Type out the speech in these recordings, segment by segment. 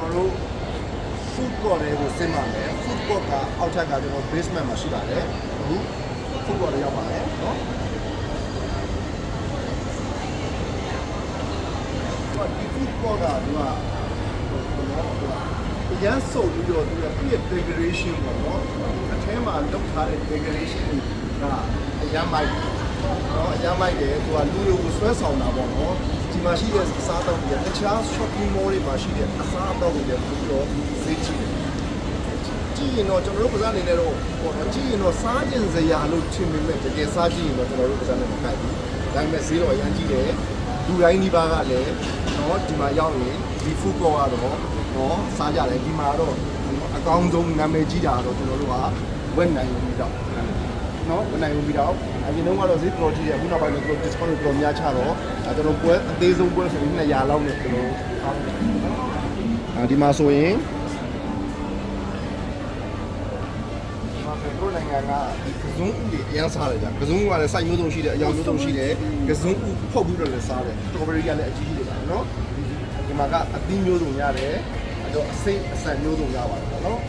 တော်တို့ food court တွေကိုဆင်းပါမယ် food court ကအောက်ထက်ကကျွန်တော် basement မှာရှိပါတယ်အခု food court တွေရောက်ပါတယ်နော်ဒီ food court ကသူကအရန်စုပ်ပြီးတော့သူကပြည့် decoration ပေါ့နော်အထဲမှာလုပ်ထားတဲ့ decoration ကအရန်မိုက်နော်အရန်မိုက်တယ်သူကလူတွေကိုဆွဲဆောင်တာပေါ့နော်ဒီမှာရှိတဲ့အစားအသောက်တွေတခြား shopping mall တွေမှာရှိတဲ့အစားအသောက်တွေလည်းပြီးတော့ဈေးကြီးတယ်ကြည့်ရင်တော့ကျွန်တော်တို့ကစားနေတယ်တော့ပေါ့နော်ကြည့်ရင်တော့စားကျင်စရာလို့ထင်ပေမဲ့တကယ်စားကြည့်ရင်တော့ကျွန်တော်တို့ကစားနေမှာခိုက်ဘူးဒါပေမဲ့ဈေးတော့အရန်ကြီးတယ်လူတိုင်းဒီပါကလည်းနော်ဒီမှာရောက်ရင်ဒီ food court ကတော့နော်စားကြတယ်ဒီမှာတော့အကောင်းဆုံးနာမည်ကြီးတာတော့ကျွန်တော်တို့ကဝက်နိုင်ပြီးတော့နော်ဝက်နိုင်ပြီးတော့အရင်တော့ကတော့ဈေးတော်ကြီးတယ်အခုနောက်ပိုင်းတော့ discount တော်များချတော့ကျွန်တော်ပွဲအသေးဆုံးပွဲဆိုရင်200လောက်နဲ့ကျွန်တော်ဒီမှာဆိုရင်တို့နိုင်ငံကကစုံဥတွေအရင်စားတယ်ကြာကစုံဥကလည်းစိုက်မျိုးစုံရှိတယ်အရောင်မျိုးစုံရှိတယ်ကစုံဥဖုတ်ပြီးတော့လည်းစားတယ်စတော်ဘယ်ရီကလည်းအကြီးကြီးတွေပါနော်ဒီမှာကအသီးမျိုးစုံရတယ်အဲ့တော့အစိမ့်အဆန်မျိုးစုံရပါတယ်ပေါ့နော်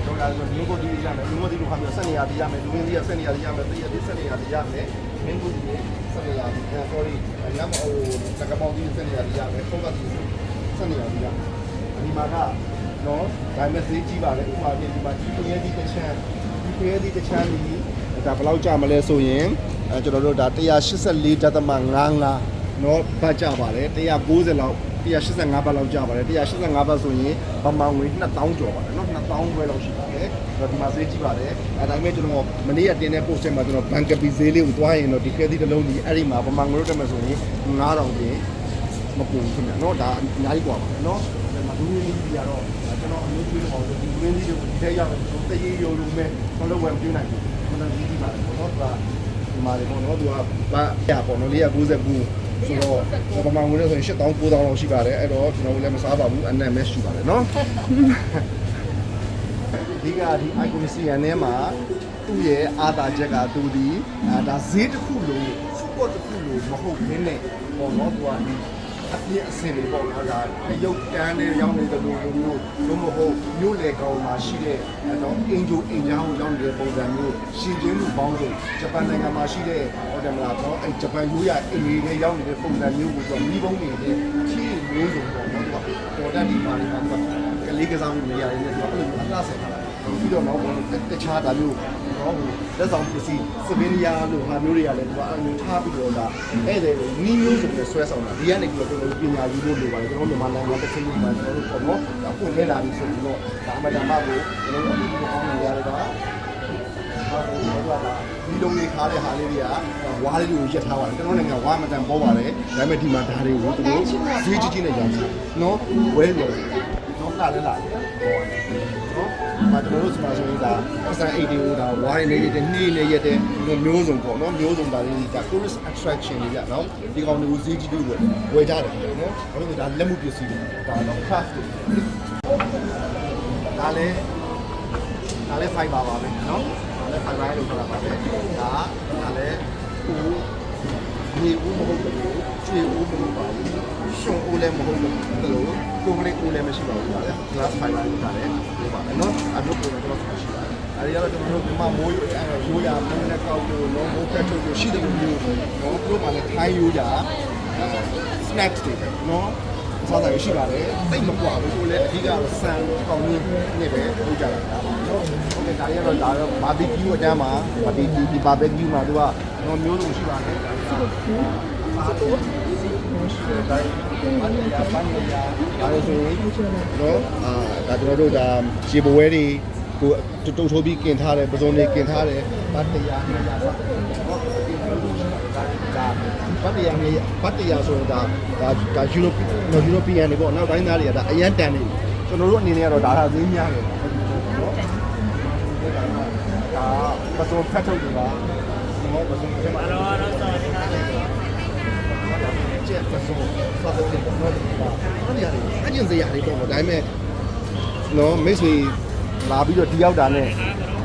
တော့ဒါဆိုမျိုးကိုဒီရမယ်မျိုးကိုဒီလိုခါမျိုးဆက်နေရည်ရမယ်လူရင်းကြီးဆက်နေရည်ရမယ်တည့်ရည်ဆက်နေရည်ရမယ်မင်းကိုဒီဆက်နေရည် sorry ရမဟိုစကပောင်းကြီးဆက်နေရည်ရမယ်ဖုတ်ကဒီဆက်နေရည်ရဒီမှာကနော်ဒါမဲ့ဈေးကြီးပါလေဥပမာပြင်ဒီမှာဒီခွေးဒီတစ်ချမ်းဒီခွေးဒီတစ်ချမ်းဒီဒါဘယ်လောက်ကြမလဲဆိုရင်ကျွန်တော်တို့ဒါ184.55နော်ဘတ်ကြပါတယ်190လောက်185ဘတ်လောက်ကြပါတယ်185ဘတ်ဆိုရင်ဗမာငွေ2000ကျော်ပါတယ်နော်2000ခွဲလောက်ရှိပါတယ်အဲ့တော့ဒီမှာဈေးကြီးပါတယ်အဲဒါပေမဲ့ကျွန်တော်မနေ့ကတင်တဲ့ post မှာကျွန်တော်ဘန်ကပီဈေးလေးကိုတွားရင်တော့ဒီခဲသီးတစ်လုံးကြီးအဲ့ဒီမှာဗမာငွေလို့တက်မယ်ဆိုရင်9000ပြင်မပူဘူးခင်ဗျာနော်ဒါအများကြီးกว่าပါတယ်နော်ဒီမှာလူရင်းကြီးကြီးကတော့ကျွန်တော်အမျိုးကြီးတော့ဒီလူရင်းကြီးတွေကိုဒီထဲရောက်တော့တရေရုံလုံးမဲ့မလုပ်ဝယ်မပြနိုင်ဘူးမနက်ကြီးကြီးပါတယ်ပေါ့နော်ဒီမှာလေပေါ့နော်သူကဘာရပေါ့နော်499ဆိုတော့ပမာငွေနဲ့ဆိုရင်8000 9000လောက်ရှိပါတယ်အဲ့တော့ကျွန်တော်လည်းမစားပါဘူးအနက်မဲရှိပါတယ်နော်ဒီကဒီ icon နဲ့မှာသူ့ရဲ့အာသာချက်ကသူဒီဒါဈေးတစ်ခုလို့ food တစ်ခုလို့မဟုတ်ဘဲနဲ့ပေါ့နော်သူကအပြည့်အစင်တွေပေါ့နော်ဒါရုပ်တန်းလေးရောင်းနေတဲ့လူမျိုးလို့မဟုတ်မျိုးလေကောင်မှာရှိတဲ့တော့အင်ဂျိုအင်ဂျာကိုရောင်းနေတဲ့ပုံစံမျိုးရှင်ကျင်းမှုပေါင်းလို့ဂျပန်နိုင်ငံမှာရှိတဲ့ဟုတ်တယ်မလားတော့အဲဂျပန်ရိုးရအင်ဂျီတွေရောင်းနေတဲ့ပုံစံမျိုးကိုတော့မိဘုံနေနဲ့ခီးမျိုးစုံပေါ့နော်တော်တတ်ဒီပါလေးမှာကလေးကစားမှုနေရတယ်ဆိုတော့အဲ့လိုအလှဆင်လာတာပြီးတော့တော့တခြားဒါမျိုးတော့လက်ဆောင်ပစ္စည်းစပင်းနီယာလို့ဟာမျိုးတွေကလည်းသူကအမျိုးထားပြီးတော့ဒါအဲ့ဒါကိုနီးမျိုးစုံနဲ့ဆွဲဆောင်တာဒီကနေပြီးတော့ကျွန်တော်တို့ပညာယူလို့လိုပါတယ်ကျွန်တော်မြန်မာနိုင်ငံတစ်ချိန်မှာကျွန်တော်တို့ပေါ့နော်ဒါပွင့်ခဲ့လာပြီဆိုပြီးတော့ဒါအမတန်မှကိုကျွန်တော်တို့ဒီကောင်းနေရတာဒီလုံးလေးခါတဲ့ဟာလေးတွေကဝါးလေးကိုရက်ထားပါတယ်ကျွန်တော်နိုင်ငံဝါးမတန်ပေါ်ပါတယ်ဒါပေမဲ့ဒီမှာဓာတ်တွေကိုသူတို့ဈေးကြီးကြီးနဲ့ရောင်းတယ်နော်ဝဲလို့နော်လာလဲလာနော်မှာကျွန်တော်တို့စပါဆိုရင်ဒါအစံအိတ်တွေကိုဒါဝိုင်းနေနေတဲ့နှီးနေရတဲ့မျိုးစုံပေါ့နော်မျိုးစုံဒါလေးဒါ tourist attraction တွေကြနော်ဒီကောင်တွေကိုဈေးကြီးတွေဝယ်ကြတယ်နော်အဲ့လိုဒါလက်မှုပစ္စည်းတွေဒါတော့ craft ဒါလည်း fiber ပါပဲနော်ဒါလည်း fiber လို့ခေါ်တာပါပဲဒါလည်းဒီဦးမဟုတ်ဘူးချွေဦးမဟုတ်ပါဘူးရှုံဦးလည်းမဟုတ်ဘူးလို့ကိုယ်ကလေးဦးလည်းမရှိပါဘူးဒါလည်း glass fiber လို့ထားတယ်ပြောပါမယ်နော်အလုပ်ကိုတော့ရှိပါတယ်အဲဒီကတော့ကျွန်တော်တို့ဒီမှာမိုးရိုးရာမင်းနဲ့ကောက်လို့နော်မိုးကတ်လို့ရှိတယ်မျိုးနော်တို့မှလည်းထိုင်းရိုးရာ snacks တွေနော်စားတာရှိပါတယ်တိတ်မကွာဘူးကိုလည်းအဓိကတော့ဆန်ကောင်းကြီးနဲ့ပဲလုပ်ကြတာနော်ဟုတ်ကဲ့ဒါရတော့ဒါတော့ barbecue အတန်းမှာဒီ barbecue မှာသူကမျိုးစုံရှိပါတယ်ဒါဆိုရင်နော်ဒါကျွန်တော်တို့ဒါရေပွဲတွေကိုတုတ်ထိုးပြီးกินထားတယ်ပစုံတွေกินထားတယ်ဘတ်တရား200စားနော်ဒါဘတ်တရားဆိုရင်ဒါယူရိုပီယန်တွေပေါ့နောက်တိုင်းသားတွေကဒါအရန်တန်နေကျွန်တော်တို့အနေနဲ့ကတော့ဒါဈေးများတယ်နော်ဒါပစုံဖတ်ထုတ်တွေပါနော်ပစုံပြန်ပါတော့ဆောင်းနေတာကျက်ပစုံဖတ်ထုတ်တွေနော်အဲ့ဒီအကျဉ်းစရာတွေပေါ့ဒါပေမဲ့နော်မိတ်ဆွေလာပြီးတော့ဒီရောက်တာနဲ့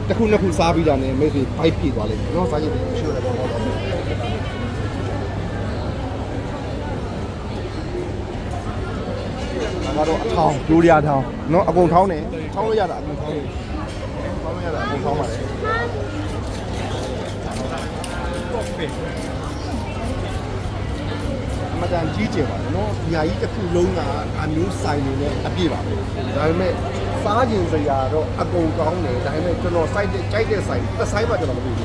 တစ်ခုနှစ်ခုစားပြီးတာနဲ့မိတ်ဆွေဖိုက်ပြေသွားလိမ့်မယ်နော်စားကြည့်တယ်ရှိရတယ်ပေါ့နော် ကတော့အထောင်ဂျိုးရထောင်နော်အကုန်ထောင်းတယ်ထောင်းလို့ရတာအကုန်ထောင်းတယ်ထောင်းလို့ရတာအကုန်ထောင်းပါတယ်မတန်ကြီးကျယ်ပါတယ်နော်ညာကြီးတစ်ခုလုံးကအမျိုးဆိုင်နေနဲ့အပြည့်ပါပဲဒါပေမဲ့စားကျင်စရာတော့အကုန်ကောင်းတယ်ဒါပေမဲ့ကျွန်တော်စိုက်တဲ့ကြိုက်တဲ့ဆိုင်တစ်ဆိုင်မှကျွန်တော်မသိဘူ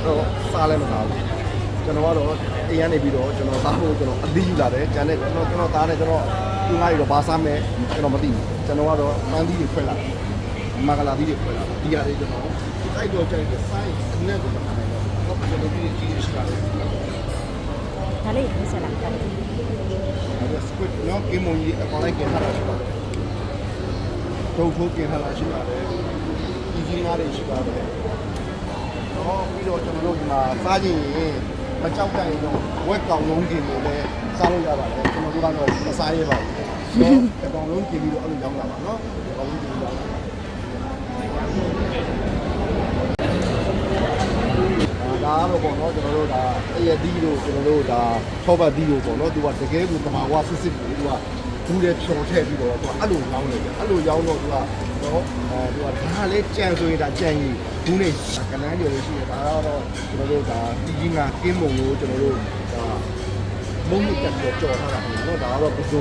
းတော့စားလည်းမစားဘူးကျွန်တော်ကတော့အိမ်ကနေပြီးတော့ကျွန်တော်စားဖို့ကျွန်တော်အသီးယူလာတယ်ကျန်တဲ့ကျွန်တော်သားနဲ့ကျွန်တော်ဒီငါးရီတော့ဘာစားမလဲကျွန်တော်မသိဘူးကျွန်တော်ကတော့ပန်းသီးတွေခွဲလာမဂလာသီးတွေခွဲလာဒီဟာတွေကျွန်တော်စိုက်တော့ကြိုက်တဲ့ဆိုင်အနက်ကိုမထားနိုင်တော့ကျွန်တော်ဒီကြီးရှိပါတယ်ဒါလေးမဆက်လိုက်တယ်အဲ့ဒါ squid နော်ကိမုန်ကြီးအပေါ်လိုက်ကျင်ထားတာရှိပါတယ်ထိုးကျင်ထားတာရှိပါတယ်ဒီကြီးငါးတွေရှိပါတယ်တော့ပြီးတော့ကျွန်တော်တို့ဒီမှာစားကြည့်ရင်မကြောက်ကြရင်တော့ဝက်ကောင်လုံးကျင်လို့လည်းစားလို့ရပါတယ်ကျွန်တော်တို့ကတော့မစားရပါဘူးတော့အကောင်လုံးကျင်ပြီးတော့အဲ့လိုရောင်းလာပါနော်အကောင်လုံးကျင်ပြီးတော့ဒါတော့ပေါ့နော်ကျွန်တော်တို့ဒါတရသီးတို့ကျွန်တော်တို့ဒါထောပတ်သီးတို့ပေါ့နော်သူကတကယ်ကိုတမာဝါစစ်စစ်ကိုသူကဘူးတဲ့ဖြော်ထည့်ပြီးတော့သူကအဲ့လိုရောင်းနေတယ်အဲ့လိုရောင်းတော့သူကနော်သူကဒါလည်းကြံဆိုရင်ဒါကြံကြီးဘူးနဲ့ကနန်းတွေရှိတယ်ဒါတော့ကျွန်တော်တို့ဒါတီကြီးငါကင်းမုံကိုကျွန်တော်တို့ဒါမုံမြတက်ပြီးကြော်ထားတာပေါ့နော်ဒါကတော့ပစု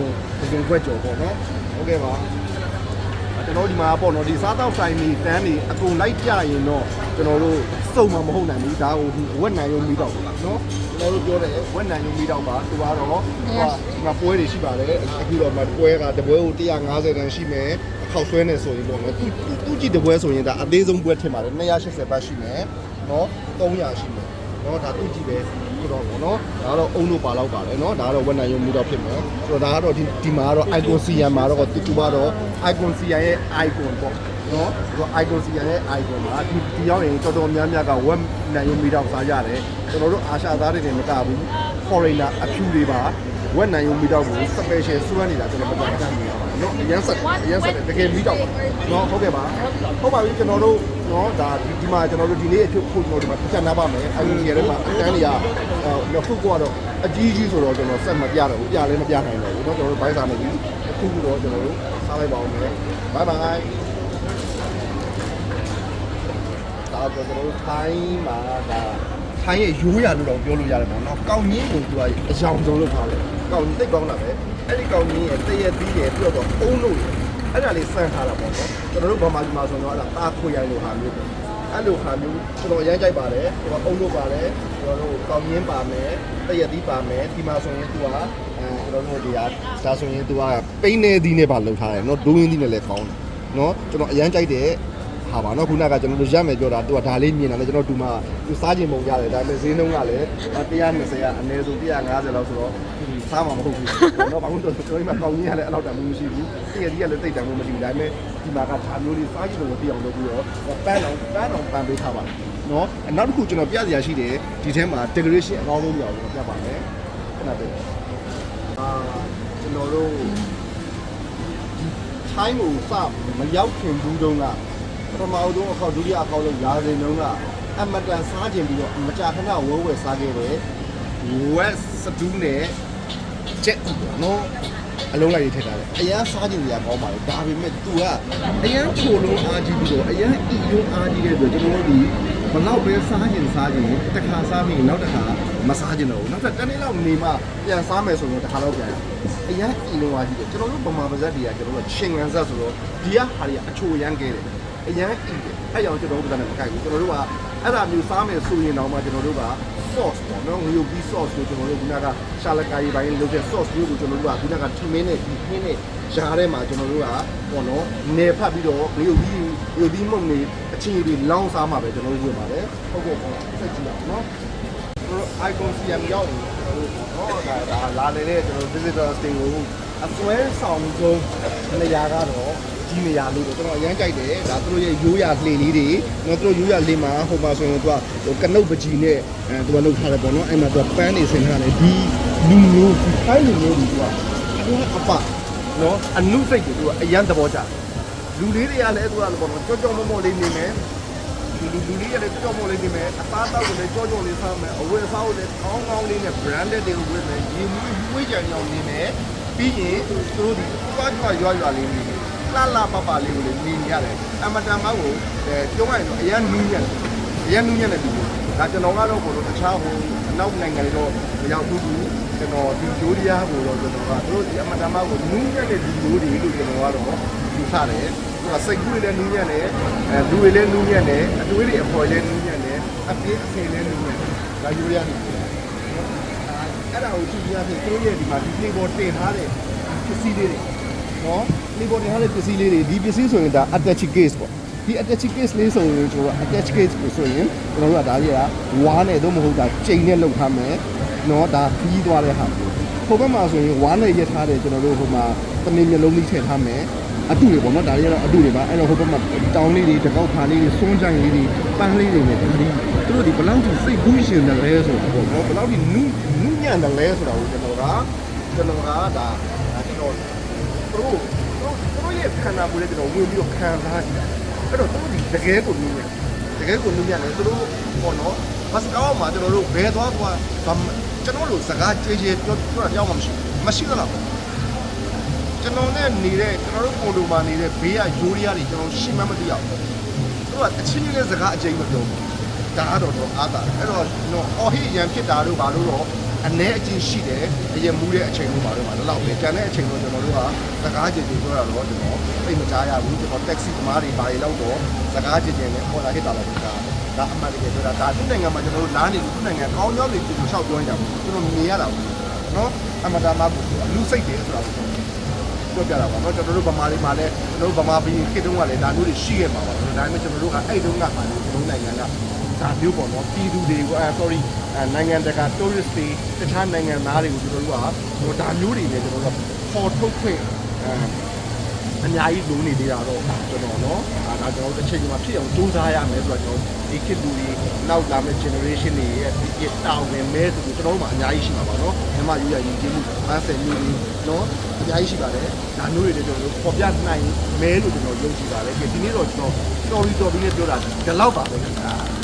ံခွက်ကြော်ပေါ့နော်ဟုတ်ကဲ့ပါကျွန်တော်ဒီမှာပေါ့နော်ဒီစားတောက်ဆိုင်တွေတန်းတွေအကုန်လိုက်ပြရင်တော့ကျွန်တော်တို့စုံမှာမဟုတ်နိုင်ဘူးဒါကိုဝက်နိုင်ရုံမိတော့ပါနော်ကျွန်တော်တို့ပြောတယ်ဝက်နိုင်ရုံမိတော့ပါသူကတော့ဒီမှာပွဲတွေရှိပါတယ်အခုတော့မှပွဲကတပွဲကို150တန်းရှိမယ်ခောက်ဆွဲနေဆိုရင်ပေါ့နော်သူကြည့်တပွဲဆိုရင်ဒါအသေးဆုံးပွဲထင်ပါတယ်280ဘတ်ရှိမယ်နော်300ရှိမယ်နော်ဒါသူကြည့်ပဲဆိုတော့ပေါ့နော်ဒါကတော့အုံတို့ပါလောက်ပါတယ်နော်ဒါကတော့ဝက်နိုင်ရုံမိတော့ဖြစ်မယ်ဆိုတော့ဒါကတော့ဒီမှာကတော့ icon CN မှာတော့တူကတော့ icon CN ရဲ့ icon ပေါ့နော်ဒီ icon CN ရဲ့ icon မှာဒီရောက်ရင်တော်တော်များများကဝက်နိုင်ရုံမိတော့စားကြတယ်ကျွန်တော်တို့အာရှသားတွေမကဘူး foreigner အဖြူတွေပါဝက်နိုင်ရုံမိတော့ကို special စွမ်းနေတာကျွန်တော်မတော်တမ်းနေရပါနော်အရင်ဆက်တကယ်မိတော့ပါနော်ဟုတ်ကဲ့ပါဟုတ်ပါပြီကျွန်တော်တို့နော်ဒါဒီမှာကျွန်တော်တို့ဒီနေ့အဖြစ်ဖို့ကျွန်တော်ဒီမှာပြတ်နာပါမယ်အဲဒီရေထဲမှာအတန်းတွေကခုကတော့အကြီးကြီးဆိုတော့ကျွန်တော်ဆက်မပြတော့ဘူးပြလည်းမပြနိုင်တော့ဘူးเนาะကျွန်တော်တို့ဘိုင်းစာနေပြီအခုတော့ကျွန်တော်တို့စားလိုက်ပါအောင်မယ်ဘိုင်ဘိုင်ဒါတော့ကျွန်တော်တို့ထိုင်းမှာဒါထိုင်းရဲ့ရိုးရာလို့တော့ပြောလို့ရတယ်ပေါ့နော်။ကောင်းကြီးကိုသူကအကြောင်းဆုံးလုပ်ထားတယ်။ကောင်းကြီးသိကောင်းတာပဲ။အဲ့ဒီကောင်းကြီးရဲ့တရက်သီးရဲ့ပြီးတော့အုံးလို့အဲ့ဒါလေးစမ်းထားတာပေါ့နော်။ကျွန်တော်တို့ဗမာပြည်မှာဆိုတော့အဲ့ဒါတာခွေရိုင်လိုဟာမျိုးပေါ့။အဲ့လိုဟာမျိုးကျွန်တော်အရင်ကြိုက်ပါတယ်။ကျွန်တော်အုံးလို့ပါတယ်။ကျွန်တော်တို့ကောင်းကြီးပါမယ်။တရက်သီးပါမယ်။ဒီမှာဆိုရင်သူကကျွန်တော်တို့ဒီဟာဒါဆိုရင်သူကပိန်းနေသီးနဲ့ပါလုပ်ထားတယ်နော်။ဒိုးရင်းသီးနဲ့လည်းကောင်းတယ်။နော်ကျွန်တော်အရင်ကြိုက်တဲ့ဟာပါနော်ခုနကကျွန်တော်တို့ရက်မယ်ပြောတာသူကဒါလေးမြင်တာလေကျွန်တော်ဒီမှာသူစားခြင်းပုံရတယ်ဒါပေမဲ့ဈေးနှုန်းကလည်း120ကအနည်းဆုံး150လောက်ဆိုတော့စားမှာမဟုတ်ဘူးเนาะဘာလို့ဆိုတော့ဒီမှာကောင်းကြီးကလည်းအဲ့လောက်တန်မှုမရှိဘူးတကယ်ကြီးကလည်းတိတ်တန်မှုမရှိဘူးဒါပေမဲ့ဒီမှာကဒါမျိုးလေးစားခြင်းပုံကိုပြအောင်လုပ်ပြီးတော့ပန်းအောင်ပန်းပေးထားပါเนาะနောက်တစ်ခုကျွန်တော်ပြစရာရှိတယ်ဒီထဲမှာ decoration အကောင်းဆုံးပြအောင်ပြပါမယ်ခဏတည်းကျွန်တော်တို့ထိုင်းကိုစမရောက်ခင်ဘူးတုန်းကပထမဦးဆုံးအခါဒုတိယအခါလို့ရာဇင်တုန်းကအမတန်စားကျင်ပြီးတော့မကြာခဏဝဲစားခဲ့တယ်ဝက်စတူးနဲ့ချက်နော်အလုံးလိုက်ထည့်ထားတယ်အရန်စားကျင်စရာကောင်းပါလေဒါပေမဲ့ तू ကအရန်ချိုလုံးအားကြီးပြီးတော့အရန်အီယုံအားကြီးတဲ့အတွက်ကျွန်တော်တို့ဒီဘလောက်ပဲစားကျင်တစ်ခါစားပြီးနောက်တစ်ခါမစားကျင်တော့ဘူးနောက်ထပ်တစ်နေ့လောက်နေမှပြန်စားမယ်ဆိုရင်တစ်ခါတော့ပြန်ရအရန်အီလုံးအားကြီးတယ်ကျွန်တော်တို့ဗမာပါဇက်တွေကကျွန်တော်တို့ချင်းငံဇက်ဆိုတော့ဒီကဟာတွေကအချိုရမ်းခဲ့တယ်အရန်အီတယ်အဲ့ကြောင့်ကျွန်တော်တို့ကလည်းမကြိုက်ဘူးကျွန်တော်တို့ကအဲ့ဒါမျိုးစားမယ်ဆိုရင်တော့မှကျွန်တော်တို့က sauce ပေါ့နော်ငရုတ်ပြီး sauce ကိုကျွန်တော်တို့ခုနကရှာလကာရီပိုင်းလုပ်တဲ့ sauce မျိုးကိုကျွန်တော်တို့ကခုနကထမင်းနဲ့ဒီခင်းနဲ့ရားထဲမှာကျွန်တော်တို့ကပေါ့နော်နယ်ဖတ်ပြီးတော့ငရုတ်ပြီးမုံနေအချင်းကြီးလောင်းစားမှာပဲကျွန်တော်တို့ဝင်ပါတယ်ဟုတ်ကဲ့ပေါ့ဆက်ကြည့်အောင်နော်ကျွန်တော် icon CM ရောက်ရင်ကျွန်တော်တို့ဒါလာနေတဲ့ကျွန်တော် visitor sting ကိုအစွဲဆောင်ဆုံးနေရာကတော့ဒီနေရာလေးကိုကျွန်တော်အရန်ကြိုက်တယ်ဒါသူတို့ရဲ့ရိုးရာလှေလေးတွေနော်သူတို့ရိုးရာလှေမှာဟိုမှာဆိုရင်သူကကနုတ်ပကြီးနဲ့သူကလုပ်ထားတယ်ပေါ့နော်အဲ့မှာသူကပန်းနေဆင်ထားတယ်ဒီလူမျိုးဒီခိုင်းလူမျိုးတွေသူကအပနော်အနုစိတ်တွေသူကအရန်သဘောကျလူလေးတွေကလည်းသူကပေါ့နော်ကြောကြောမောမောလေးနေမယ်လူလေးရလည်းကြောမောလေးနေမယ်အသားတောက်ကိုလည်းကြောကြောလေးစားမယ်အဝတ်အစားကိုလည်းကောင်းကောင်းလေးနဲ့ branded တွေကိုဝတ်မယ်ရေမွေးကြံကြောင်နေမယ် ပြီးရင်သူတို့ဒီရွာလေးနေလှပလေးကိုနေနေရတယ်အမတန်မောက်ကိုပြောရရင်တော့အရန်နူးညံ့တဲ့လူဒါကျွန်တော်ကတော့ကိုတော့တခြားဟိုအနောက်နိုင်ငံတွေတော့မရောက်ဘူးကျွန်တော်ဒီဂျိုးရီးယားကိုတော့ကျွန်တော်ကသူတို့ဒီအမတန်မောက်ကိုနူးညံ့တဲ့လူမျိုးတွေလို့ကျွန်တော်ကတော့ယူဆတယ်သူကစိတ်ကူးတွေလည်းနူးညံ့တယ်လူတွေလည်းနူးညံ့တယ်အတွေးတွေအဖော်လည်းနူးညံ့တယ်အပြည့်အစင်လည်းနူးညံ့တယ်ဒါယူရီးယားနေအဲ့ဒါကိုကြည့်ပြရစီသူတို့ရဲ့ဒီမှာဒီလေးပေါ်တင်ထားတဲ့ပစ္စည်းလေးတွေနော်လေးပေါ်တင်ထားတဲ့ပစ္စည်းလေးတွေဒီပစ္စည်းဆိုရင်ဒါ attach case ပေါ့ဒီ attach case လေးဆိုရင်ကျွန်တော် attach case ကိုဆိုရင်ကျွန်တော်တို့ကဒါကြီးကဝါးနဲ့တော့မဟုတ်တာချိန်နဲ့လုပ်ထားမယ်နော်ဒါပြီးသွားတဲ့ဟာမျိုးဟိုဘက်မှာဆိုရင်ဝါးနဲ့ရက်ထားတယ်ကျွန်တော်တို့ဟိုမှာတမင်မျိုးလုံးလေးထည့်ထားမယ်အတူတွေပေါ့နော်ဒါတွေကတော့အတူတွေပါအဲ့တော့ဟိုဘက်မှာတောင်းလေးတွေတကောက်ခါလေးတွေစွန်းကြိုင်လေးတွေပန်းလေးတွေနဲ့ဒီသူတို့ဒီဘလောက်ထိစိတ်ကူးရှင်တယ်လဲဆိုတော့ပေါ့နော်ဘလောက်ထိနူးညံ့တယ်လဲဆိုတာကိုကျွန်တော်ကဒါကျွန်တော်တို့ရဲ့ခန္ဓာကိုယ်လေးကျွန်တော်ဝင်ပြီးတော့ခံစားကြည့်အဲ့တော့တို့ဒီတကယ်ကိုနူးညံ့တယ်သူတို့ပေါ့နော်ဘတ်စကားမှာကျွန်တော်တို့ဘယ်သွားကျွန်တော်တို့စကားကြေးပြောတာကြောက်မှမရှိတော့လားကျွန်တော်နဲ့နေတဲ့ကျွန်တော်တို့ပုံတူမှာနေတဲ့ဘေးကယိုးရီးယားတွေကျွန်တော်ရှင်းမှမသိရဘူးသူကအချင်းချင်းနဲ့စကားအကျဉ်းမပြောဘူးဒါကတော့အားတာအဲ့တော့ကျွန်တော်အော်ဟိရန်ဖြစ်တာတို့ဘာလို့တော့အ ਨੇ အချင်းရှိတယ်အရင်မူတဲ့အချိန်တို့ဘာလို့မှလောက်ပဲကျန်တဲ့အချိန်တော့ကျွန်တော်တို့ကစကားကြင်ကြင်ပြောရတော့ကျွန်တော်သိမကြားရဘူးကျွန်တော်တက္ကစီသမားတွေဘာတွေလောက်တော့စကားကြင်ကြင်နဲ့ပေါ်လာခဲ့တာတော့ဒါအမှန်တကယ်ပြောတာဒါသူ့နိုင်ငံမှာကျွန်တော်တို့နားနေသူ့နိုင်ငံကောင်းကြောင်းတွေသူ့ကိုလျှောက်ပြောနေတာကျွန်တော်မြင်ရတာဘူးနော်အမှန်တမ်းမှလူစိတ်တယ်ဆိုတာပြောပြတာပါเนาะကျွန်တော်တို့ဗမာတွေမှာလည်းကျွန်တော်တို့ဗမာပြည်ခေတ်တုန်းကလည်းဒါမျိုးတွေရှိခဲ့မှာပါဒါပေမဲ့ကျွန်တော်တို့ကအဲ့တုန်းကဟာလေကျွန်တော်နိုင်ငံကဒါမျိုးပေါ့เนาะပြည်သူတွေကိုsorry နိုင်ငံတကာ tourist တွေတခြားနိုင်ငံသားတွေကိုကျွန်တော်တို့ကဒါမျိုးတွေနဲ့ကျွန်တော်တို့ပေါ်ထုတ်ခွင့်အများကြီးလုံးနေသေးတာတော့ကျွန်တော်เนาะဒါကျွန်တော်တို့တစ်ချိန်မှာဖြစ်အောင်စူးစမ်းရမယ်ဆိုတော့ကျွန်တော်ဒီခေတ်လူတွေနောက်လာမယ့် generation တွေရဲ့ဒီတောင်းဝင်မဲဆိုကျွန်တော်တို့မှာအများကြီးရှိမှာပါเนาะမြန်မာယူရည်ကြည့်မှု50မျိုးတွေเนาะအများကြီးရှိပါတယ်ဒါမျိုးတွေလည်းကျွန်တော်တို့ပေါ်ပြနိုင်မဲလို့ကျွန်တော်ယုံကြည်ပါတယ်ဒီနေ့တော့ကျွန်တော် story တော်ပြီးနဲ့ပြောတာဒီလောက်ပါပဲခင်ဗျာ